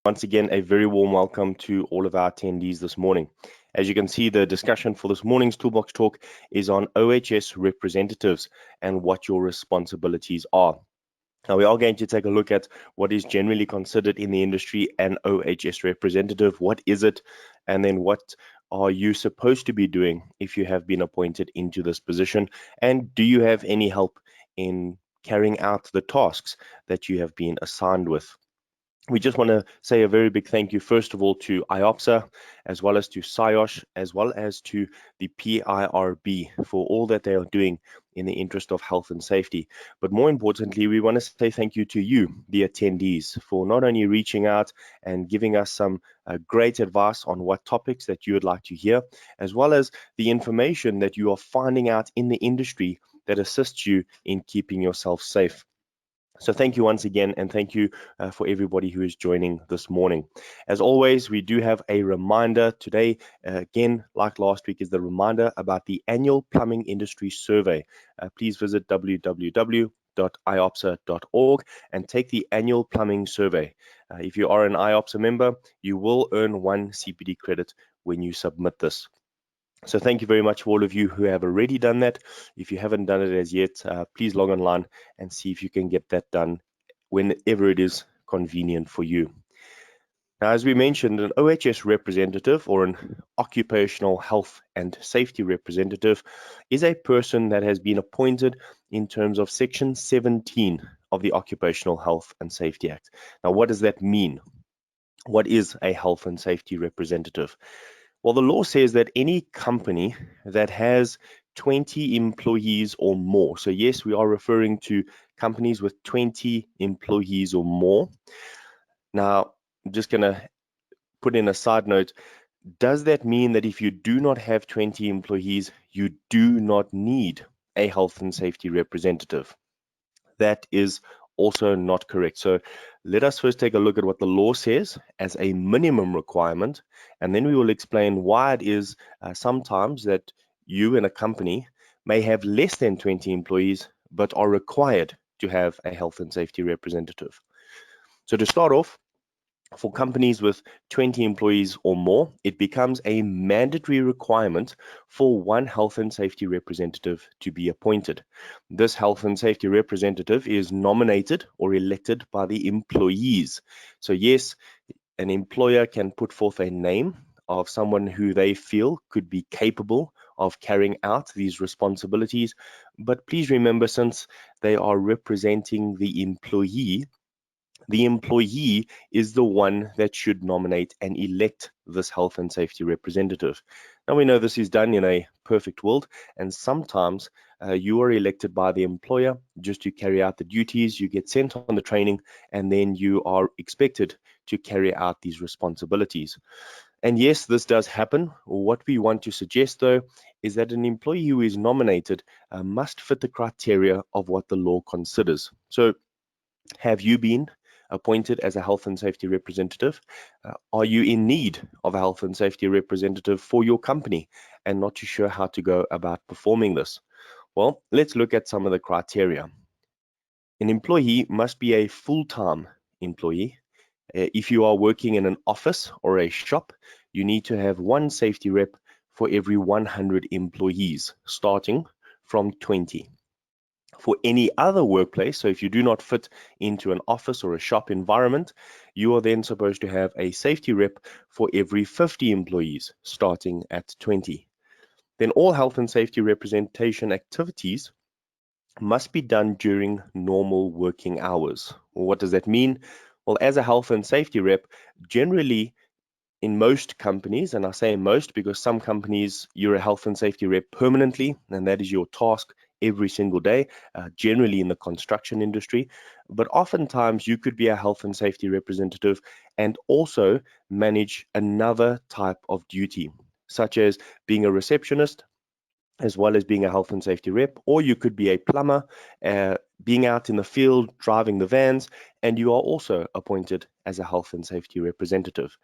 Once again, a very warm welcome to all of our attendees this morning. As you can see, the discussion for this morning's Toolbox Talk is on OHS representatives and what your responsibilities are. Now, we are going to take a look at what is generally considered in the industry an OHS representative. What is it? And then what are you supposed to be doing if you have been appointed into this position? And do you have any help in carrying out the tasks that you have been assigned with? We just want to say a very big thank you, first of all, to IOPSA, as well as to SIOSH, as well as to the PIRB for all that they are doing in the interest of health and safety. But more importantly, we want to say thank you to you, the attendees, for not only reaching out and giving us some great advice on what topics that you would like to hear, as well as the information that you are finding out in the industry that assists you in keeping yourself safe. So thank you once again, and thank you for everybody who is joining this morning. As always, we do have a reminder today, again, like last week, is the reminder about the annual plumbing industry survey. Please visit www.iopsa.org and take the annual plumbing survey. If you are an IOPSA member, you will earn 1 CPD credit when you submit this. So thank you very much for all of you who have already done that. If you haven't done it as yet, please log online and see if you can get that done whenever it is convenient for you. Now, as we mentioned, an OHS representative or an occupational health and safety representative is a person that has been appointed in terms of Section 17 of the Occupational Health and Safety Act. Now, what does that mean? What is a health and safety representative? Well, the law says that any company that has 20 employees or more, so yes, we are referring to companies with 20 employees or more. Now, I'm just going to put in a side note. Does that mean that if you do not have 20 employees, you do not need a health and safety representative? That is also not correct. So let us first take a look at what the law says as a minimum requirement, and then we will explain why it is sometimes that you in a company may have less than 20 employees but are required to have a health and safety representative. So to start off, for companies with 20 employees or more, it becomes a mandatory requirement for one health and safety representative to be appointed. This health and safety representative is nominated or elected by the employees. So yes, an employer can put forth a name of someone who they feel could be capable of carrying out these responsibilities. But please remember, since they are representing the employee is the one that should nominate and elect this health and safety representative. Now, we know this is done in a perfect world, and sometimes you are elected by the employer just to carry out the duties. You get sent on the training, and then you are expected to carry out these responsibilities. And yes, this does happen. What we want to suggest, though, is that an employee who is nominated must fit the criteria of what the law considers. So, have you been appointed as a health and safety representative? Are you in need of a health and safety representative for your company and not too sure how to go about performing this? Well, let's look at some of the criteria. An employee must be a full-time employee. If you are working in an office or a shop, you need to have one safety rep for every 100 employees, starting from 20. For any other workplace, so if you do not fit into an office or a shop environment, you are then supposed to have a safety rep for every 50 employees, starting at 20. Then all health and safety representation activities must be done during normal working hours. What does that mean? Well, as a health and safety rep, generally in most companies, and I say most because some companies you're a health and safety rep permanently, and that is your task every single day, generally in the construction industry. But oftentimes you could be a health and safety representative and also manage another type of duty, such as being a receptionist, as well as being a health and safety rep, or you could be a plumber, being out in the field, driving the vans, and you are also appointed as a health and safety representative.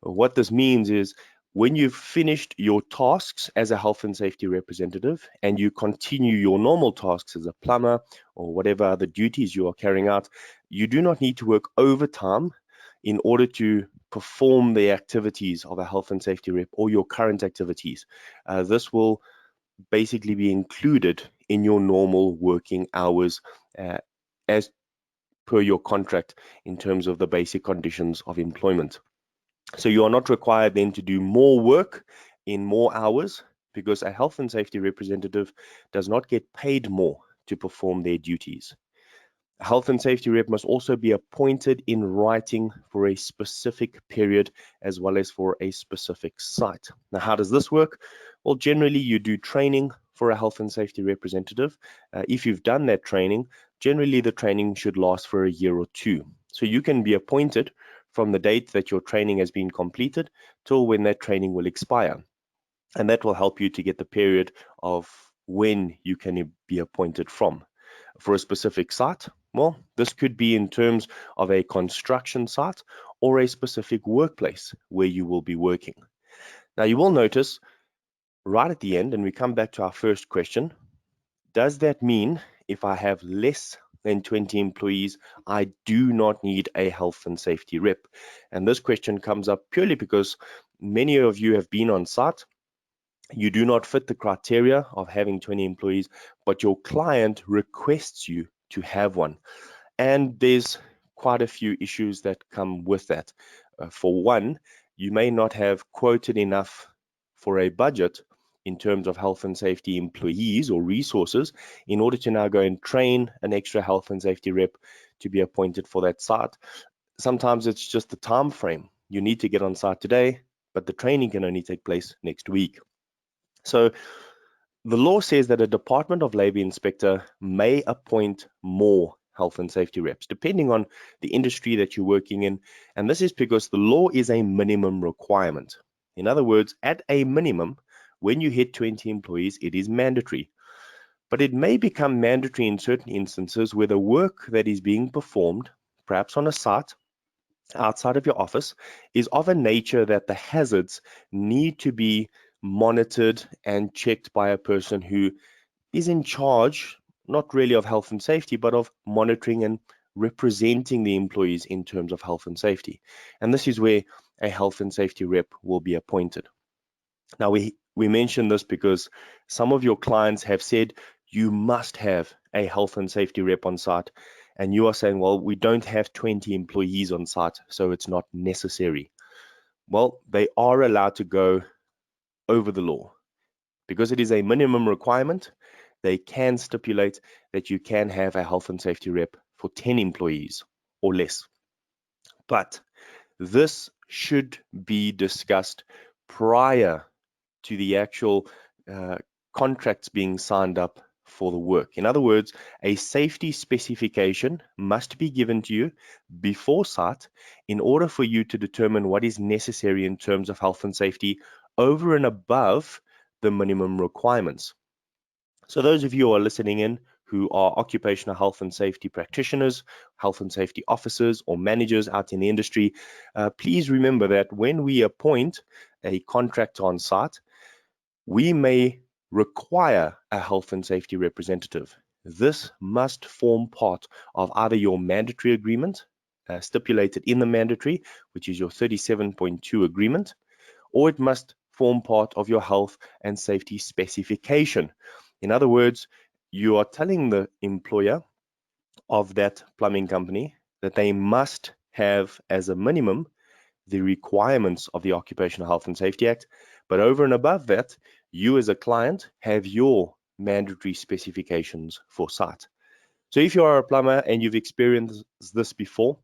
What this means is when you've finished your tasks as a health and safety representative and you continue your normal tasks as a plumber or whatever other duties you are carrying out, you do not need to work overtime in order to perform the activities of a health and safety rep or your current activities. This will basically be included in your normal working hours as per your contract in terms of the basic conditions of employment. So you are not required then to do more work in more hours, because a health and safety representative does not get paid more to perform their duties. A health and safety rep must also be appointed in writing for a specific period as well as for a specific site. Now, how does this work? Well, generally you do training for a health and safety representative. If you've done that training, generally the training should last for a year or two. So you can be appointed from the date that your training has been completed till when that training will expire. And that will help you to get the period of when you can be appointed from. For a specific site, well, this could be in terms of a construction site or a specific workplace where you will be working. Now, you will notice right at the end, and we come back to our first question, does that mean if I have less than 20 employees, I do not need a health and safety rep? And this question comes up purely because many of you have been on site. You do not fit the criteria of having 20 employees, but your client requests you to have one. And there's quite a few issues that come with that. For one, you may not have quoted enough for a budget in terms of health and safety employees or resources in order to now go and train an extra health and safety rep to be appointed for that site. Sometimes it's just the time frame. You need to get on site today, but the training can only take place next week. So the law says that a Department of Labor inspector may appoint more health and safety reps, depending on the industry that you're working in. And this is because the law is a minimum requirement. In other words, at a minimum, when you hit 20 employees, it is mandatory. But it may become mandatory in certain instances where the work that is being performed, perhaps on a site, outside of your office, is of a nature that the hazards need to be monitored and checked by a person who is in charge, not really of health and safety, but of monitoring and representing the employees in terms of health and safety. And this is where a health and safety rep will be appointed. Now, we mention this because some of your clients have said you must have a health and safety rep on site, and you are saying, well, we don't have 20 employees on site, so it's not necessary. Well, they are allowed to go over the law. Because it is a minimum requirement, they can stipulate that you can have a health and safety rep for 10 employees or less. But this should be discussed prior to the actual contracts being signed up for the work. In other words, a safety specification must be given to you before site in order for you to determine what is necessary in terms of health and safety over and above the minimum requirements. So those of you who are listening in who are occupational health and safety practitioners, health and safety officers, or managers out in the industry, please remember that when we appoint a contractor on site, we may require a health and safety representative. This must form part of either your mandatory agreement, stipulated in the mandatory, which is your 37.2 agreement, or it must form part of your health and safety specification. In other words, you are telling the employer of that plumbing company that they must have as a minimum the requirements of the Occupational Health and Safety Act, but over and above that, you as a client have your mandatory specifications for site. So if you are a plumber and you've experienced this before,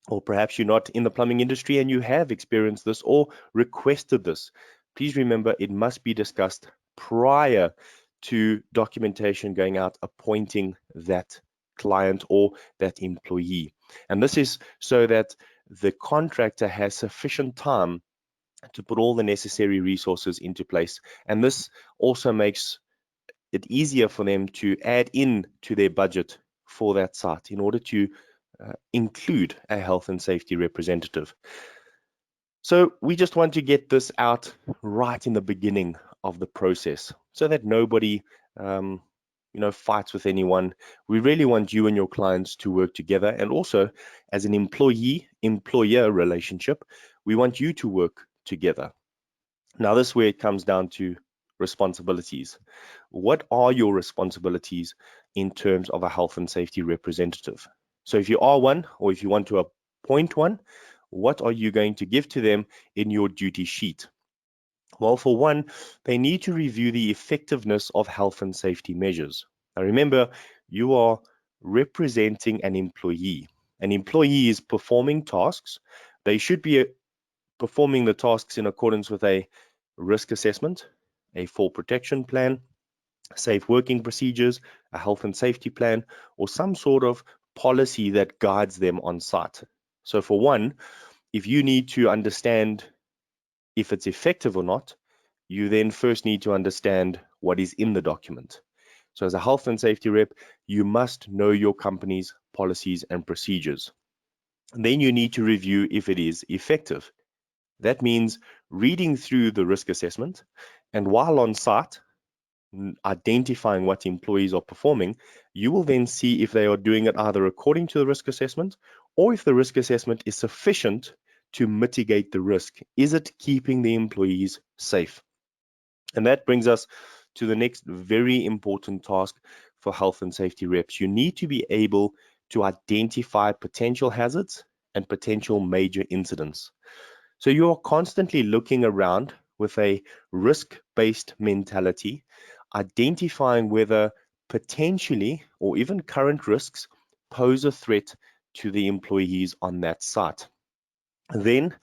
or perhaps you're not in the plumbing industry and you have experienced this or requested this, please remember it must be discussed prior to documentation going out appointing that client or that employee. And this is so that the contractor has sufficient time to put all the necessary resources into place. And this also makes it easier for them to add in to their budget for that site in order to include a health and safety representative. So we just want to get this out right in the beginning of the process so that nobody fights with anyone. We really want you and your clients to work together. And also, as an employee-employer relationship, we want you to work together. Now, this is where it comes down to responsibilities. What are your responsibilities in terms of a health and safety representative? So if you are one, or if you want to appoint one, what are you going to give to them in your duty sheet? Well, for one, they need to review the effectiveness of health and safety measures. Now, remember, you are representing an employee. An employee is performing tasks. They should be performing the tasks in accordance with a risk assessment, a fall protection plan, safe working procedures, a health and safety plan, or some sort of policy that guides them on site. So for one, if you need to understand if it's effective or not, you then first need to understand what is in the document. So as a health and safety rep, you must know your company's policies and procedures. Then you need to review if it is effective. That means reading through the risk assessment, and while on site, identifying what employees are performing, you will then see if they are doing it either according to the risk assessment, or if the risk assessment is sufficient to mitigate the risk. Is it keeping the employees safe? And that brings us to the next very important task for health and safety reps. You need to be able to identify potential hazards and potential major incidents. So you are constantly looking around with a risk-based mentality, identifying whether potentially or even current risks pose a threat to the employees on that site. Then,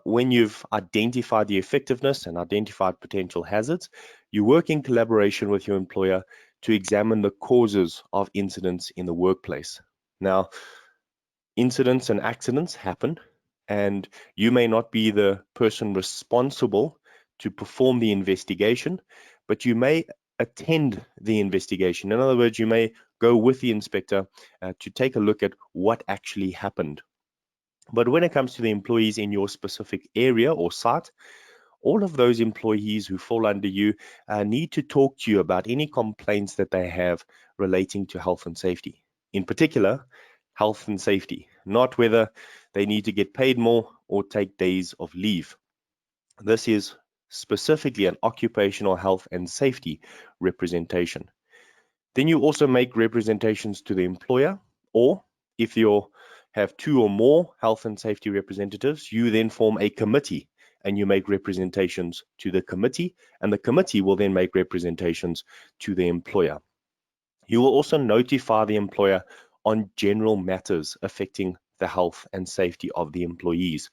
when you've identified the effectiveness and identified potential hazards, you work in collaboration with your employer to examine the causes of incidents in the workplace. Now, incidents and accidents happen, and you may not be the person responsible to perform the investigation, but you may attend the investigation. In other words, you may go with the inspector to take a look at what actually happened. But when it comes to the employees in your specific area or site, all of those employees who fall under you need to talk to you about any complaints that they have relating to health and safety. In particular, health and safety, not whether they need to get paid more or take days of leave. This is specifically an occupational health and safety representation. Then you also make representations to the employer, or if you have two or more health and safety representatives, you then form a committee and you make representations to the committee, and the committee will then make representations to the employer. You will also notify the employer on general matters affecting the health and safety of the employees.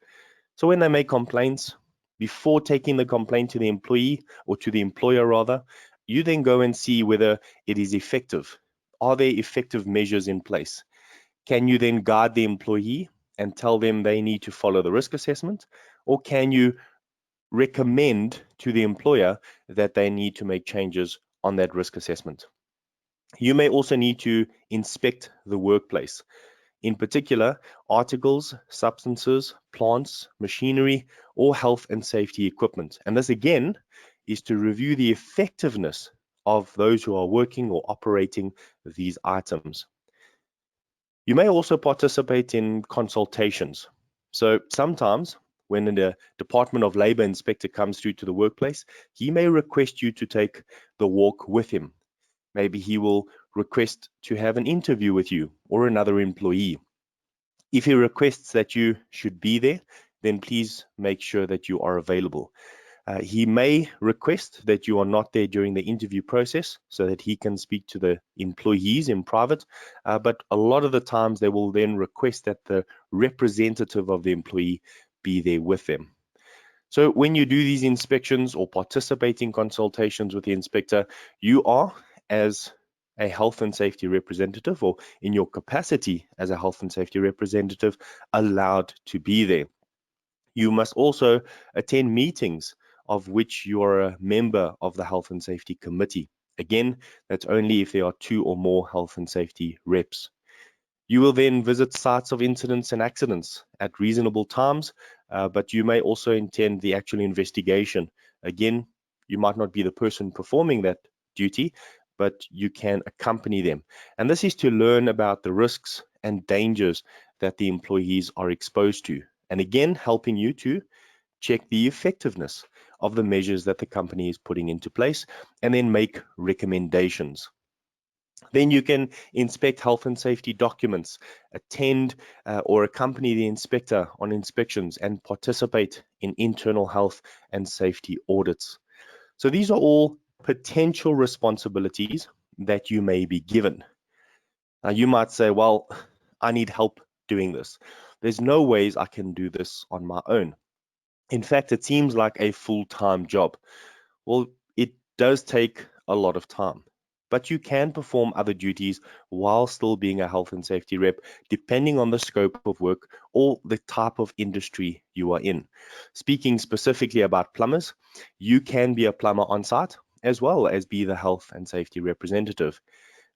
So when they make complaints, before taking the complaint to the employee or to the employer rather, you then go and see whether it is effective. Are there effective measures in place? Can you then guide the employee and tell them they need to follow the risk assessment? Or can you recommend to the employer that they need to make changes on that risk assessment? You may also need to inspect the workplace. In particular, articles, substances, plants, machinery, or health and safety equipment. And this again is to review the effectiveness of those who are working or operating these items. You may also participate in consultations. So sometimes when the Department of Labor inspector comes through to the workplace, he may request you to take the walk with him. Maybe he will request to have an interview with you or another employee. If he requests that you should be there, then please make sure that you are available. He may request that you are not there during the interview process so that he can speak to the employees in private, but a lot of the times they will then request that the representative of the employee be there with them. So when you do these inspections or participate in consultations with the inspector, you are, as a health and safety representative, or in your capacity as a health and safety representative, allowed to be there. You must also attend meetings of which you are a member of the health and safety committee. Again, that's only if there are two or more health and safety reps. You will then visit sites of incidents and accidents at reasonable times, but you may also attend the actual investigation. Again, you might not be the person performing that duty, but you can accompany them. And this is to learn about the risks and dangers that the employees are exposed to. And again, helping you to check the effectiveness of the measures that the company is putting into place and then make recommendations. Then you can inspect health and safety documents, attend or accompany the inspector on inspections, and participate in internal health and safety audits. So these are all potential responsibilities that you may be given. Now you might say, well, I need help doing this. There's no ways I can do this on my own. In fact, it seems like a full-time job. Well, it does take a lot of time, but you can perform other duties while still being a health and safety rep, depending on the scope of work or the type of industry you are in. Speaking specifically about plumbers, you can be a plumber on site as well as be the health and safety representative.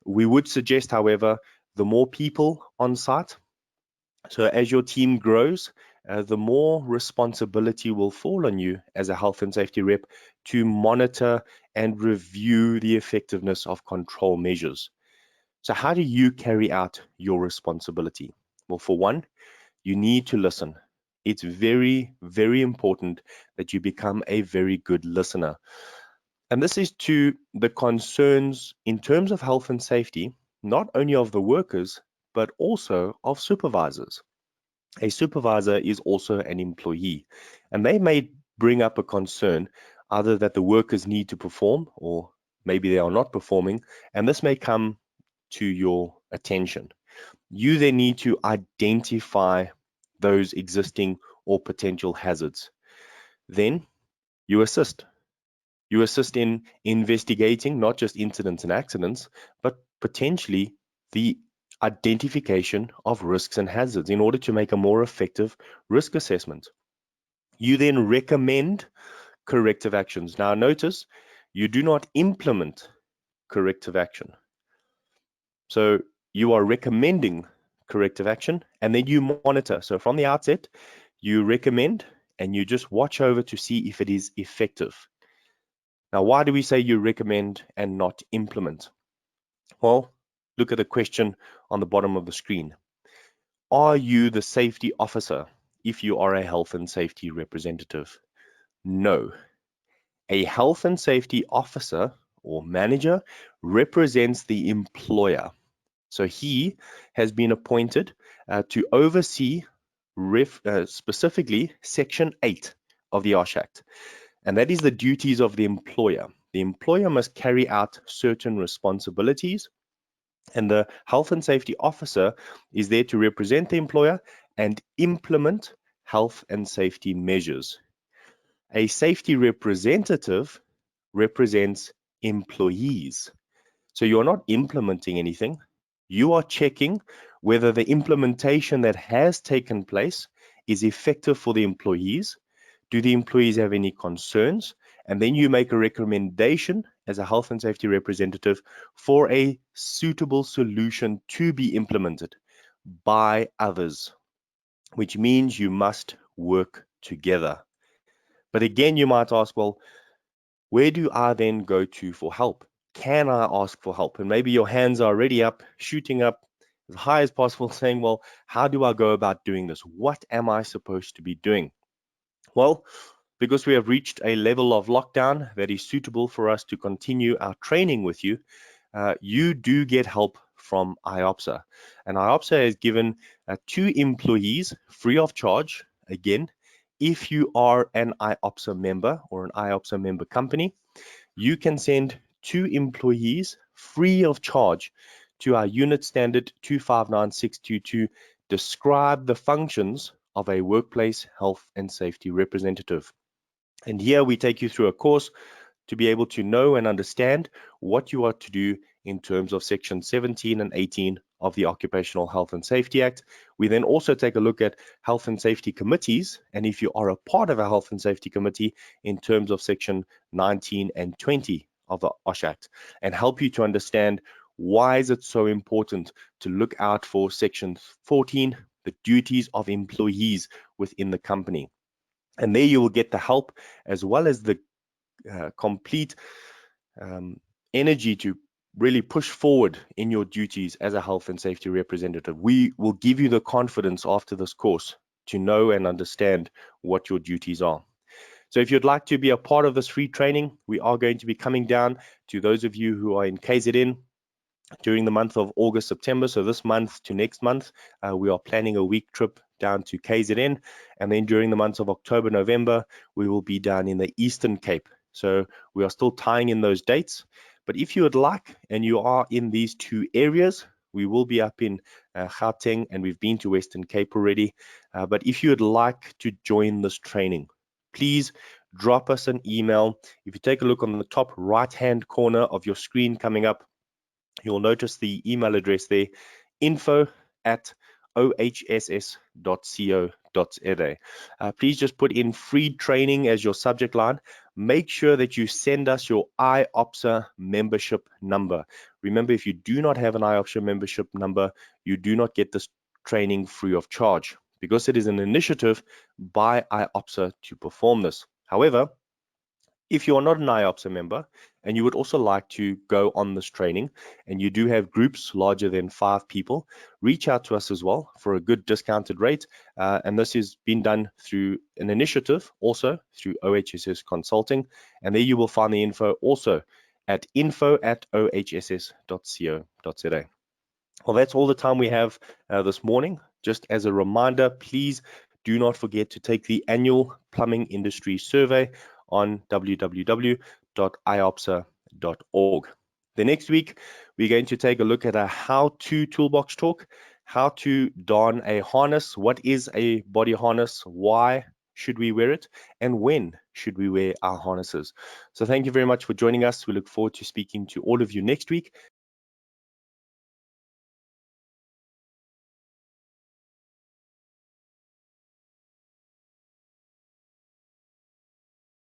We would suggest, however, the more people on site, so as your team grows, the more responsibility will fall on you as a health and safety rep to monitor and review the effectiveness of control measures. So how do you carry out your responsibility? Well, for one, you need to listen. It's very, very important that you become a very good listener. And this is to the concerns in terms of health and safety, not only of the workers, but also of supervisors. A supervisor is also an employee, and they may bring up a concern either that the workers need to perform or maybe they are not performing, and this may come to your attention. You then need to identify those existing or potential hazards. Then you assist. You assist in investigating not just incidents and accidents, but potentially the identification of risks and hazards in order to make a more effective risk assessment. You then recommend corrective actions. Now, notice you do not implement corrective action. So you are recommending corrective action and then you monitor. So from the outset, you recommend and you just watch over to see if it is effective. Now, why do we say you recommend and not implement? Well, look at the question on the bottom of the screen. Are you the safety officer if you are a health and safety representative? No. A health and safety officer or manager represents the employer. So he has been appointed to oversee specifically Section 8 of the OHS Act. And that is the duties of the employer. The employer must carry out certain responsibilities, and the health and safety officer is there to represent the employer and implement health and safety measures. A safety representative represents employees. So you're not implementing anything. You are checking whether the implementation that has taken place is effective for the employees. Do the employees have any concerns? And then you make a recommendation as a health and safety representative for a suitable solution to be implemented by others, which means you must work together. But again, you might ask, well, where do I then go to for help? Can I ask for help? And maybe your hands are already up, shooting up as high as possible, saying, well, how do I go about doing this? What am I supposed to be doing? Well, because we have reached a level of lockdown that is suitable for us to continue our training with you, you do get help from IOPSA. And IOPSA has given 2 employees free of charge, again, if you are an IOPSA member or an IOPSA member company. You can send 2 employees free of charge to our unit standard 259622. Describe the functions of a workplace health and safety representative. And here we take you through a course to be able to know and understand what you are to do in terms of Section 17 and 18 of the Occupational Health and Safety Act. We then also take a look at health and safety committees, and if you are a part of a health and safety committee, in terms of Section 19 and 20 of the OHS Act, and help you to understand why is it so important to look out for Section 14, the duties of employees within the company. And there you will get the help, as well as the complete energy to be able to really push forward in your duties as a health and safety representative. We will give you the confidence after this course to know and understand what your duties are. So if you'd like to be a part of this free training, we are going to be coming down to those of you who are in KZN during the month of August, September. So this month to next month, we are planning a week trip down to KZN. And then during the months of October, November, we will be down in the Eastern Cape. So we are still tying in those dates. But if you would like, and you are in these two areas, we will be up in Gauteng, and we've been to Western Cape already. But if you would like to join this training, please drop us an email. If you take a look on the top right-hand corner of your screen coming up, you'll notice the email address there, info@ohss.co.za. Please just put in free training as your subject line. Make sure that you send us your IOPSA membership number. Remember, if you do not have an IOPSA membership number, you do not get this training free of charge, because it is an initiative by IOPSA to perform this. However, if you are not an IOPSA member and you would also like to go on this training, and you do have groups larger than 5 people, reach out to us as well for a good discounted rate. And this has been done through an initiative, also through OHS Consulting. And there you will find the info also at info@ohss.co.za. Well, that's all the time we have this morning. Just as a reminder, please do not forget to take the annual plumbing industry survey on www.iopsa.org. The next week, we're going to take a look at a how-to toolbox talk, how to don a harness, what is a body harness, why should we wear it, and when should we wear our harnesses. So thank you very much for joining us. We look forward to speaking to all of you next week.